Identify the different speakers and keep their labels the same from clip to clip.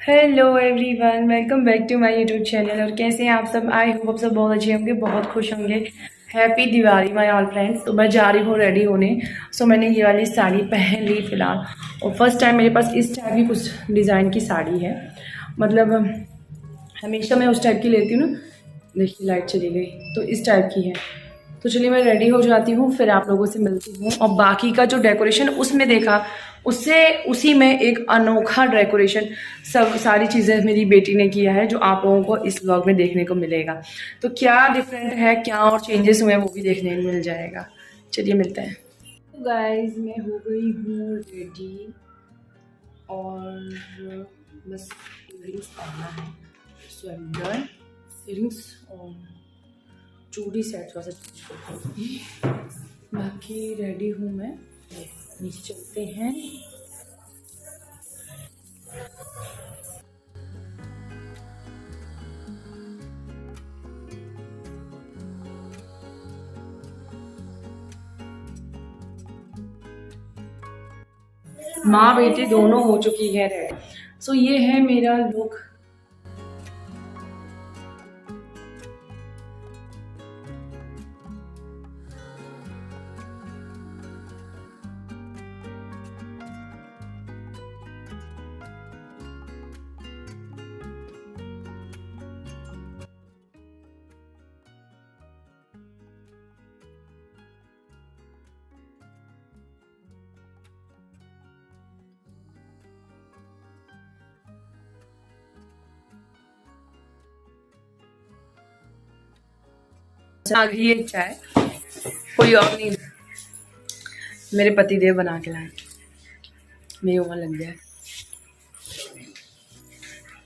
Speaker 1: Hello everyone, welcome back to my YouTube channel. और कैसे हैं आप सब? आई होप आप सब बहुत अच्छे होंगे, बहुत खुश होंगे। Happy Diwali my all friends. तो मैं जा रही हूँ रेडी होने। सो मैंने ये वाली साड़ी पहन ली फ़िलहाल, और फर्स्ट टाइम मेरे पास इस टाइप की कुछ डिज़ाइन की साड़ी है। मतलब हमेशा मैं उस टाइप की लेती हूँ ना। देखिए लाइट चली गई, तो इस टाइप की है। तो चलिए मैं रेडी हो जाती हूँ, फिर आप लोगों से मिलती हूँ। और बाकी का जो डेकोरेशन उसमें देखा, उससे उसी में एक अनोखा डेकोरेशन सब सारी चीज़ें मेरी बेटी ने किया है, जो आप लोगों को इस व्लॉग में देखने को मिलेगा। तो क्या डिफरेंट है, क्या और चेंजेस हुए हैं, वो भी देखने को मिल जाएगा। चलिए मिलते हैं। तो गाइज मैं हो गई हूँ रेडी, और बस इयरिंग्स पहनना है। सो आई एम डन। इयरिंग्स और चूड़ी सेट थोड़ा सा चेंज करती हूँ। बाकी रेडी हूँ मैं। नीचे चलते हैं। माँ बेटी दोनों हो चुकी है रेडी। सो ये है मेरा लुक। आ गई है चाय, कोई और नहीं। मेरे पति देव बना के लाए, मेरी उम्र लग जाए।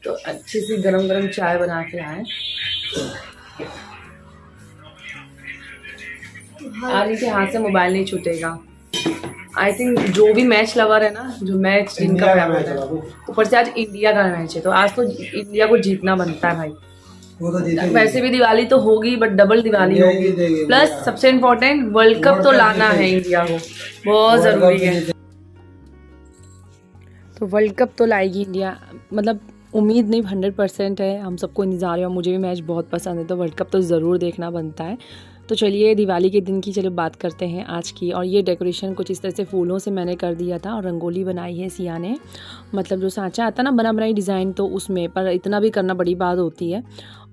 Speaker 1: तो अच्छी सी गरम गरम चाय बना के लाए। आज इनके हाथ से मोबाइल नहीं छूटेगा। आई थिंक जो भी मैच लवर है ना, जो मैच जिनका फेवरेट है, ऊपर से आज इंडिया का मैच है, तो आज तो इंडिया को जीतना बनता है भाई। वो तो वैसे भी दिवाली तो होगी, बट डबल दिवाली होगी। प्लस सबसे इम्पोर्टेंट वर्ल्ड कप तो लाना है इंडिया को, बहुत ज़रूरी है। तो वर्ल्ड कप तो लाएगी इंडिया, मतलब उम्मीद नहीं 100% है। हम सबको इंतज़ार है, और मुझे भी मैच बहुत पसंद है, तो वर्ल्ड कप तो ज़रूर देखना बनता है। तो चलिए दिवाली के दिन की चलो बात करते हैं आज की। और ये डेकोरेशन कुछ इस तरह से फूलों से मैंने कर दिया था, और रंगोली बनाई है सिया ने। मतलब जो सांचा आता ना बना बनाई डिज़ाइन, तो उसमें पर इतना भी करना बड़ी बात होती है।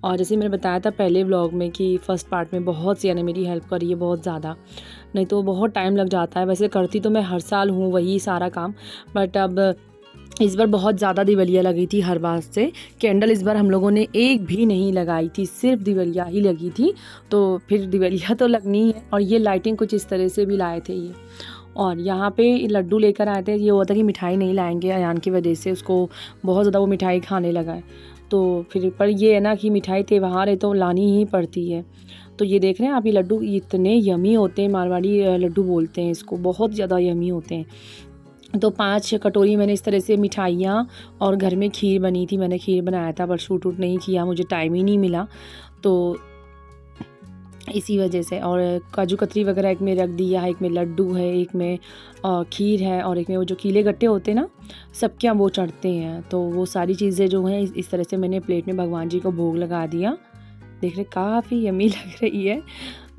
Speaker 1: और जैसे मैंने बताया था पहले व्लॉग में कि फ़र्स्ट पार्ट में बहुत सिया ने मेरी हेल्प करी है, बहुत ज़्यादा। नहीं तो बहुत टाइम लग जाता है। वैसे करती तो मैं हर साल हूँ वही सारा काम, बट अब इस बार बहुत ज़्यादा दिवालियाँ लगी थी हर बार से। कैंडल इस बार हम लोगों ने एक भी नहीं लगाई थी, सिर्फ दिवालियाँ ही लगी थी। तो फिर दिवालियाँ तो लगनी है। और ये लाइटिंग कुछ इस तरह से भी लाए थे ये। और यहाँ पे लड्डू लेकर आए थे। ये हुआ था कि मिठाई नहीं लाएंगे, अयान की वजह से उसको बहुत ज़्यादा वो मिठाई खाने लगा है। तो फिर पर ये है ना कि मिठाई त्योहार है तो लानी ही पड़ती है। तो ये देख रहे हैं आप, ये लड्डू इतने यमी होते हैं, मारवाड़ी लड्डू बोलते हैं इसको, बहुत ज़्यादा यमी होते हैं। तो 5 कटोरी मैंने इस तरह से मिठाइयाँ, और घर में खीर बनी थी, मैंने खीर बनाया था, पर शूट वूट नहीं किया, मुझे टाइम ही नहीं मिला, तो इसी वजह से। और काजू कतरी वगैरह एक में रख दिया है, एक में लड्डू है, एक में खीर है, और एक में वो जो कीले गट्टे होते हैं ना, सबके यहाँ वो चढ़ते हैं। तो वो सारी चीज़ें जो हैं इस तरह से मैंने प्लेट में भगवान जी को भोग लगा दिया। देख रहे काफ़ी यम्मी लग रही है।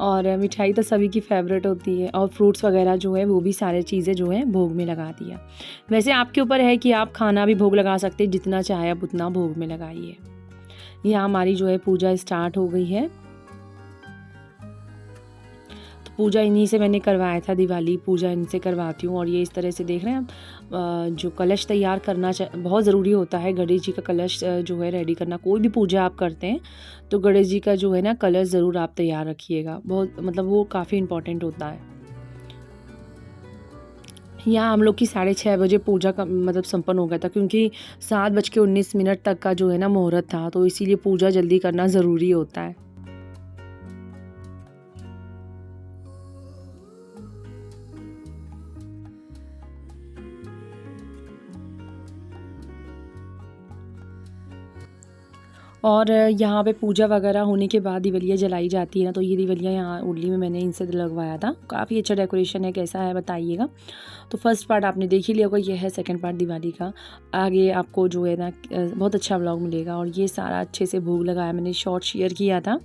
Speaker 1: और मिठाई तो सभी की फेवरेट होती है, और फ्रूट्स वगैरह जो है वो भी सारे चीज़ें जो है भोग में लगा दिया। वैसे आपके ऊपर है कि आप खाना भी भोग लगा सकते हैं, जितना चाहे आप उतना भोग में लगाइए। यहाँ हमारी जो है पूजा स्टार्ट हो गई है। तो पूजा इन्हीं से मैंने करवाया था, दिवाली पूजा इनसे करवाती हूँ। और ये इस तरह से देख रहे हैं आप, जो कलश तैयार करना बहुत ज़रूरी होता है। गणेश जी का कलश जो है रेडी करना, कोई भी पूजा आप करते हैं तो गणेश जी का जो है ना कलश ज़रूर आप तैयार रखिएगा, बहुत मतलब वो काफ़ी इम्पोर्टेंट होता है। यहाँ हम लोग की 6:30 बजे पूजा का मतलब संपन्न हो गया था, क्योंकि 7:19 तक का जो है ना मुहूर्त था, तो इसीलिए पूजा जल्दी करना ज़रूरी होता है। और यहाँ पे पूजा वगैरह होने के बाद दिवलिया जलाई जाती है ना, तो ये दिवलिया यहाँ उर्ली में मैंने इनसे लगवाया था। काफ़ी अच्छा डेकोरेशन है, कैसा है बताइएगा। तो फर्स्ट पार्ट आपने देख ही लिया होगा, ये है सेकंड पार्ट दिवाली का। आगे आपको जो है ना बहुत अच्छा व्लॉग मिलेगा। और ये सारा अच्छे से भोग लगाया, मैंने शॉर्ट शेयर किया था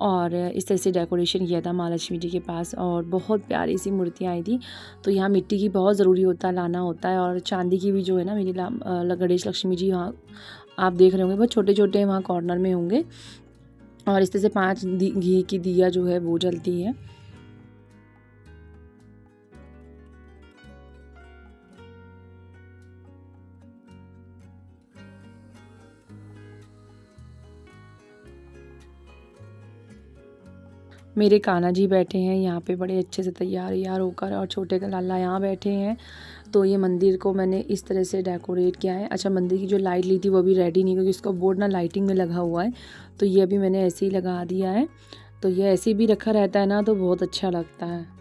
Speaker 1: और इस तरह से डेकोरेशन किया था महालक्ष्मी जी के पास। और बहुत प्यारी सी मूर्तियाँ आई थी। तो यहाँ मिट्टी की बहुत ज़रूरी होता है, लाना होता है। और चांदी की भी जो है ना मेरी गणेश लक्ष्मी जी वहाँ आप देख रहे होंगे, बहुत छोटे छोटे वहाँ कॉर्नर में होंगे। और इस तरह से 5 घी की दिया जो है वो जलती है। मेरे कान्हा जी बैठे हैं यहाँ पे बड़े अच्छे से तैयार होकर, और छोटे का लाला यहाँ बैठे हैं। तो ये मंदिर को मैंने इस तरह से डेकोरेट किया है। अच्छा, मंदिर की जो लाइट ली थी वो भी रेडी नहीं, क्योंकि इसका बोर्ड ना लाइटिंग में लगा हुआ है, तो ये अभी मैंने ऐसे ही लगा दिया है। तो ये ऐसे भी रखा रहता है ना, तो बहुत अच्छा लगता है।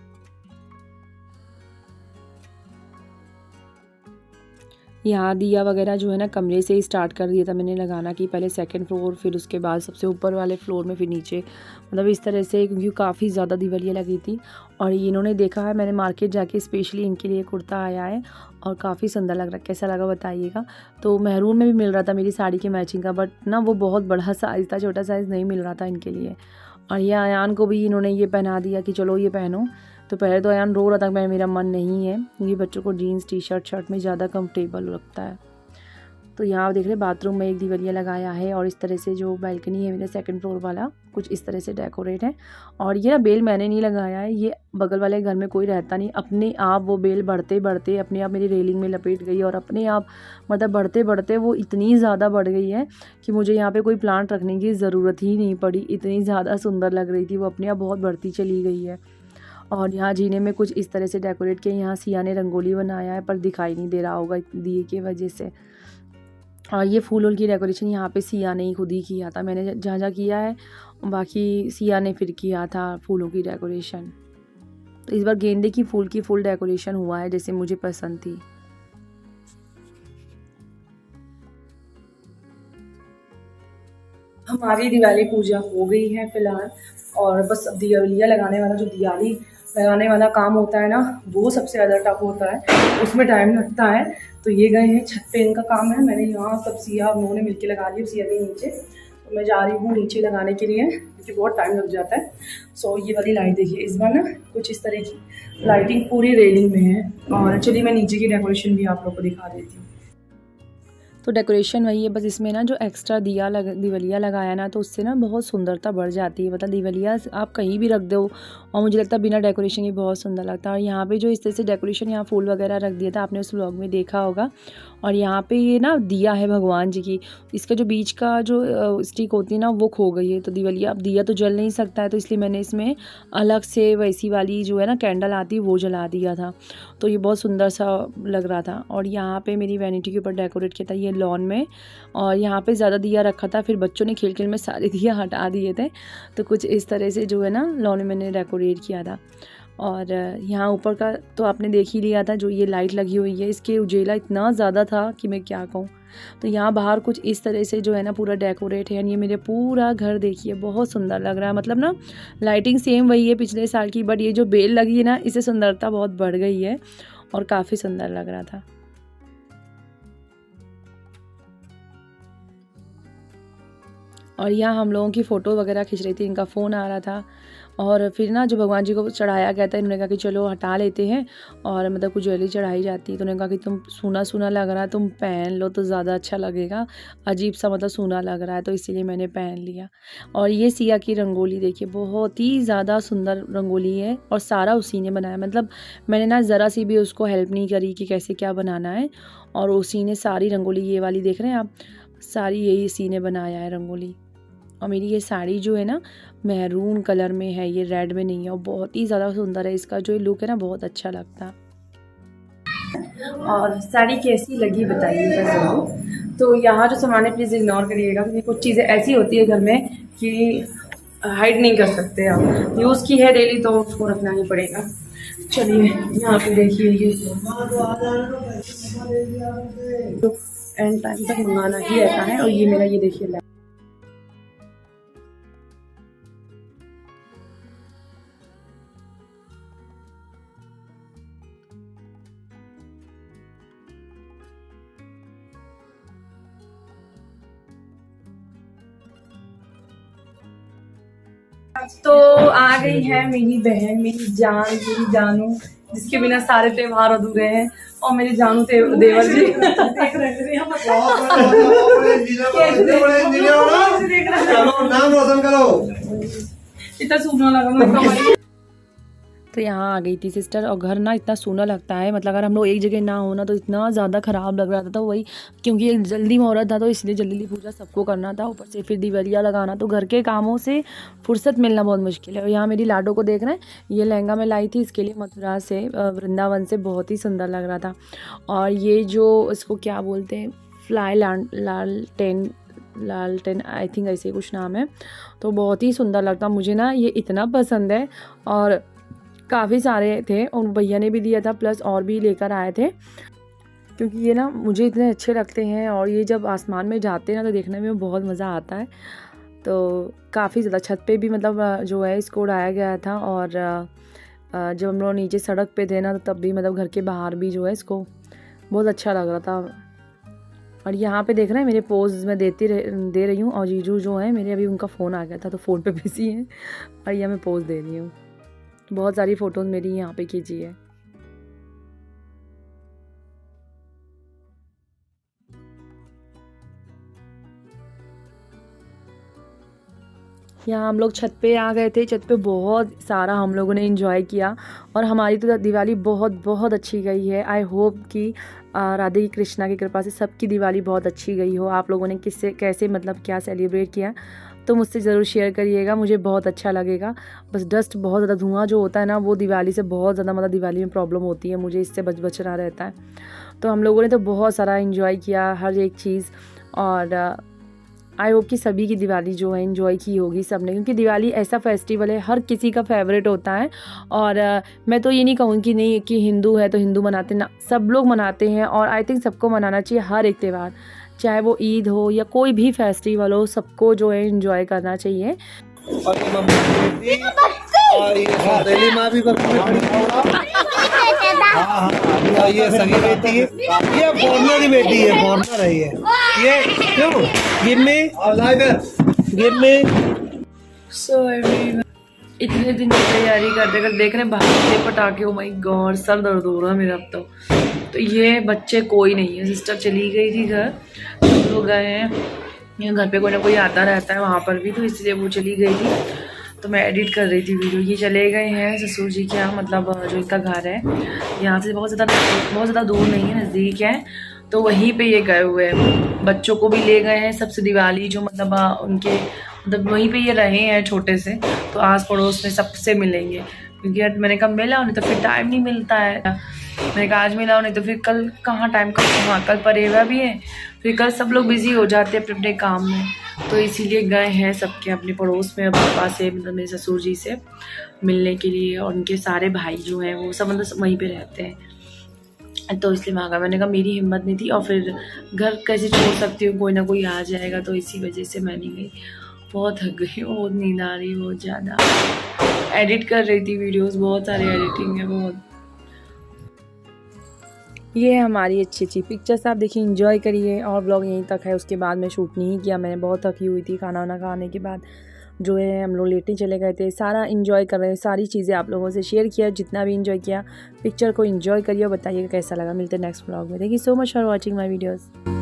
Speaker 1: यहाँ दिया वगैरह जो है ना कमरे से ही स्टार्ट कर दिया था मैंने लगाना, कि पहले सेकंड फ्लोर, फिर उसके बाद सबसे ऊपर वाले फ्लोर में, फिर नीचे, मतलब इस तरह से, क्योंकि काफ़ी ज़्यादा दिवालियाँ लगी थी। और इन्होंने देखा है, मैंने मार्केट जाके स्पेशली इनके लिए कुर्ता आया है और काफ़ी सुंदर लग रहा है। कैसा लगा बताइएगा। तो महरून में भी मिल रहा था मेरी साड़ी के मैचिंग का, बट ना वो बहुत बड़ा साइज़ था, छोटा साइज़ नहीं मिल रहा था इनके लिए। और ये अयान को भी इन्होंने ये पहना दिया कि चलो ये पहनो। तो पहले तो अयान रो रहा था कि मेरा मन नहीं है, क्योंकि बच्चों को जीन्स टी शर्ट में ज़्यादा कंफर्टेबल लगता है। तो यहाँ आप देख रहे हैं बाथरूम में एक दिवलिया लगाया है। और इस तरह से जो बालकनी है मेरा सेकंड फ्लोर वाला, कुछ इस तरह से डेकोरेट है। और ये ना बेल मैंने नहीं लगाया है, ये बगल वाले घर में कोई रहता नहीं, अपने आप वो बेल बढ़ते बढ़ते अपने आप मेरी रेलिंग में लपेट गई। और अपने आप मतलब बढ़ते बढ़ते वो इतनी ज़्यादा बढ़ गई है कि मुझे यहाँ पे कोई प्लांट रखने की ज़रूरत ही नहीं पड़ी, इतनी ज़्यादा सुंदर लग रही थी वो, अपने आप बहुत बढ़ती चली गई है। और यहाँ जीने में कुछ इस तरह से डेकोरेट किया। यहाँ सिया ने रंगोली बनाया है, पर दिखाई नहीं दे रहा होगा दिए की वजह से। और ये फूलों की डेकोरेशन यहाँ पे सिया ने ही खुद ही किया था, मैंने जहाँ जहाँ किया है बाकी सिया ने फिर किया था फूलों की डेकोरेशन। तो इस बार गेंदे की फुल डेकोरेशन हुआ है जैसे मुझे पसंद थी। हमारी दिवाली पूजा हो गई है फिलहाल, और बस अब दिवालिया लगाने वाला, जो दिवाली लगाने वाला काम होता है ना, वो सबसे ज़्यादा टफ होता है, उसमें टाइम लगता है। तो ये गए हैं छत पे, इनका काम है। मैंने यहाँ सब सिया उन्होंने मिलके लगा लिया, सिया के नीचे। तो मैं जा रही हूँ नीचे लगाने के लिए, क्योंकि बहुत टाइम लग जाता है। सो ये वाली लाइट देखिए, इस बार ना कुछ इस तरह की लाइटिंग पूरी रेलिंग में है। और चलिए मैं नीचे की डेकोरेशन भी आप लोग को दिखा देती हूँ। तो डेकोरेशन वही है, बस इसमें ना जो एक्स्ट्रा दिवलिया लगाया ना, तो उससे ना बहुत सुंदरता बढ़ जाती है। मतलब दिवलिया आप कहीं भी रख दो, और मुझे लगता है बिना डेकोरेशन के बहुत सुंदर लगता है। और यहाँ पे जो इस तरह से डेकोरेशन, यहाँ फूल वगैरह रख दिया था, आपने उस व्लॉग में देखा होगा। और यहाँ पे ये ना दिया है भगवान जी की, इसका जो बीच का जो स्टिक होती है ना वो खो गई है। तो दिवलिया, अब दिया तो जल नहीं सकता है, तो इसलिए मैंने इसमें अलग से वैसी वाली जो है ना कैंडल आती है वो जला दिया था। तो ये बहुत सुंदर सा लग रहा था। और यहाँ पे मेरी वैनिटी के ऊपर डेकोरेट किया था ये लॉन में, और यहाँ पे ज़्यादा दिया रखा था, फिर बच्चों ने खेल खेल में सारे दिया हटा दिए थे। तो कुछ इस तरह से जो है ना लॉन में मैंने डेकोरेट किया था। और यहाँ ऊपर का तो आपने देख ही लिया था, जो ये लाइट लगी हुई है इसके उजेला इतना ज़्यादा था कि मैं क्या कहूँ। तो यहाँ बाहर कुछ इस तरह से जो है ना पूरा डेकोरेट है। ये मेरे पूरा घर देखिए बहुत सुंदर लग रहा है। मतलब ना लाइटिंग सेम वही है पिछले साल की, बट ये जो बेल लगी है ना इससे सुंदरता बहुत बढ़ गई है और काफ़ी सुंदर लग रहा था। और यहाँ हम लोगों की फ़ोटो वगैरह खींच रही थी, इनका फ़ोन आ रहा था। और फिर ना जो भगवान जी को चढ़ाया गया था, इन्होंने कहा कि चलो हटा लेते हैं, और मतलब कुछ ज्वेलरी चढ़ाई जाती है। तो उन्होंने कहा कि तुम सूना सूना लग रहा है, तुम पहन लो तो ज़्यादा अच्छा लगेगा, अजीब सा मतलब सूना लग रहा है, तो इसीलिए मैंने पहन लिया। और ये सिया की रंगोली देखिए, बहुत ही ज़्यादा सुंदर रंगोली है, और सारा उसी ने बनाया। मतलब मैंने ना ज़रा सी भी उसको हेल्प नहीं करी कि कैसे क्या बनाना है, और उसी ने सारी रंगोली, ये वाली देख रहे हैं आप, सारी यही इसी ने बनाया है रंगोली। और मेरी ये साड़ी जो है ना मैरून कलर में है, ये रेड में नहीं है, और बहुत ही ज़्यादा सुंदर है। इसका जो लुक है ना बहुत अच्छा लगता है। और साड़ी कैसी लगी बताइएगा ज़रूर। तो यहाँ जो सामान है प्लीज़ इग्नोर करिएगा, क्योंकि कुछ चीज़ें ऐसी होती है घर में कि हाइड नहीं कर सकते आप, यूज़ की है डेली तो उसको रखना ही पड़ेगा। चलिए यहाँ पे देखिए, ये एंड टाइम तक मंगाना ही रहता है। और ये मेरा ये देखिए तो आ गई है मेरी बहन, मेरी जान, मेरी जानू, जिसके बिना सारे त्योहार अधूरे हैं। और मेरे जानू देवर जी देख रहे हैं नाम रोशन करो। इतना सूना लगा। तो यहाँ आ गई थी सिस्टर, और घर ना इतना सूना लगता है, मतलब अगर हम लोग एक जगह ना होना तो इतना ज़्यादा ख़राब लग रहा था। तो वही, क्योंकि एक जल्दी मुहूर्त था तो इसलिए जल्दी पूजा सबको करना था, ऊपर से फिर दिवालिया लगाना, तो घर के कामों से फुर्सत मिलना बहुत मुश्किल है। और यहाँ मेरी लाडो को देख रहे हैं, ये लहंगा मैं लाई थी इसके लिए मथुरा से, वृंदावन से, बहुत ही सुंदर लग रहा था। और ये जो इसको क्या बोलते हैं, फ्लाई लालटेन आई थिंक ऐसे कुछ नाम है, तो बहुत ही सुंदर लगता मुझे ना, ये इतना पसंद है। और काफ़ी सारे थे और भैया ने भी दिया था, प्लस और भी लेकर आए थे, क्योंकि ये ना मुझे इतने अच्छे लगते हैं। और ये जब आसमान में जाते हैं ना तो देखने में बहुत मज़ा आता है। तो काफ़ी ज़्यादा छत पे भी मतलब जो है इसको उड़ाया गया था। और जब हम लोग नीचे सड़क पे थे ना तो तब भी मतलब घर के बाहर भी जो है इसको बहुत अच्छा लग रहा था। और यहाँ पे देख रहे हैं मेरे पोज मैं दे रही हूँ, और जीजू जो है मेरे, अभी उनका फ़ोन आ गया था तो फ़ोन पे बिजी हैं, और यह मैं पोज दे रही हूँ। बहुत सारी फ़ोटोज़ मेरी यहाँ पे खींची है। यहाँ हम लोग छत पे आ गए थे। छत पे बहुत सारा हम लोगों ने एंजॉय किया, और हमारी तो दिवाली बहुत बहुत अच्छी गई है। आई होप कि राधे कृष्णा की कृपा से सबकी दिवाली बहुत अच्छी गई हो। आप लोगों ने किससे कैसे मतलब क्या सेलिब्रेट किया तो मुझसे ज़रूर शेयर करिएगा, मुझे बहुत अच्छा लगेगा। बस डस्ट बहुत ज़्यादा, धुआं जो होता है ना वो दिवाली से बहुत ज़्यादा, मतलब दिवाली में प्रॉब्लम होती है, मुझे इससे बचना रहता है। तो हम लोगों ने तो बहुत सारा एंजॉय किया हर एक चीज़। और आई होप कि सभी की दिवाली जो है एंजॉय की होगी सबने, क्योंकि दिवाली ऐसा फेस्टिवल है हर किसी का फेवरेट होता है। और मैं तो ये नहीं कहूँगी कि नहीं कि हिंदू है तो हिंदू मनाते ना, सब लोग मनाते हैं। और आई थिंक सबको मनाना चाहिए हर एक त्यौहार, चाहे वो ईद हो या कोई भी फेस्टिवल हो, सबको जो है एंजॉय करना चाहिए। और ये माँ भी
Speaker 2: ये सगी बेटी है, ये फॉरनर की बेटी है, फॉरनर है ये क्यों गिव में
Speaker 1: सो एवरीवन इतने दिन की तैयारी करते कर देख रहे बाहर के पटाखे। ओ माय गॉड, सर दर्द हो रहा है मेरा अब तो ये बच्चे कोई नहीं है। सिस्टर चली गई थी घर, सब लोग गए हैं, घर पे कोई ना कोई आता रहता है वहाँ पर भी, तो इसलिए वो चली गई थी। तो मैं एडिट कर रही थी वीडियो। ये चले गए हैं ससुर जी के यहाँ, मतलब जो इनका घर है यहाँ से बहुत ज़्यादा दूर नहीं है, नज़दीक है, तो वहीं पे ये गए हुए हैं। बच्चों को भी ले गए हैं, सबसे दिवाली जो मतलब उनके मतलब वहीं पे ये रहे हैं छोटे से, तो आस पड़ोस में सबसे मिलेंगे। क्योंकि मैंने कहा मिला उन्हें तो फिर टाइम नहीं मिलता है, मैंने कहा आज मिला उन्हें तो फिर कल कहाँ टाइम, कल परेवा भी है, फिर कल सब लोग बिजी हो जाते हैं अपने अपने काम में। तो इसीलिए गए हैं सबके अपने पड़ोस में, पापा से मतलब मेरे ससुर जी से मिलने के लिए। और उनके सारे भाई जो हैं वो सब मतलब वहीं पे रहते हैं, तो इसलिए मैं आ गया। मैंने कहा मेरी हिम्मत नहीं थी, और फिर घर कैसे छोड़ सकती हूँ, कोई ना कोई आ जाएगा, तो इसी वजह से मैं नहीं गई। बहुत थक गई हूँ, बहुत नींद आ रही बहुत ज़्यादा। एडिट कर रही थी वीडियोस, बहुत सारी एडिटिंग है बहुत। ये है हमारी अच्छी अच्छी पिक्चर्स, आप देखिए एंजॉय करिए। और ब्लॉग यहीं तक है, उसके बाद मैं शूट नहीं किया, मैंने बहुत थकी हुई थी। खाना वाना खाने के बाद जो है हम लोग लेटने चले गए थे। सारा एंजॉय कर रहे हैं, सारी चीज़ें आप लोगों से शेयर किया, जितना भी एंजॉय किया। पिक्चर को एंजॉय करिए और बताइएगा कैसा लगा। मिलते हैं नेक्स्ट ब्लॉग में। Thank you so much for watching my videos.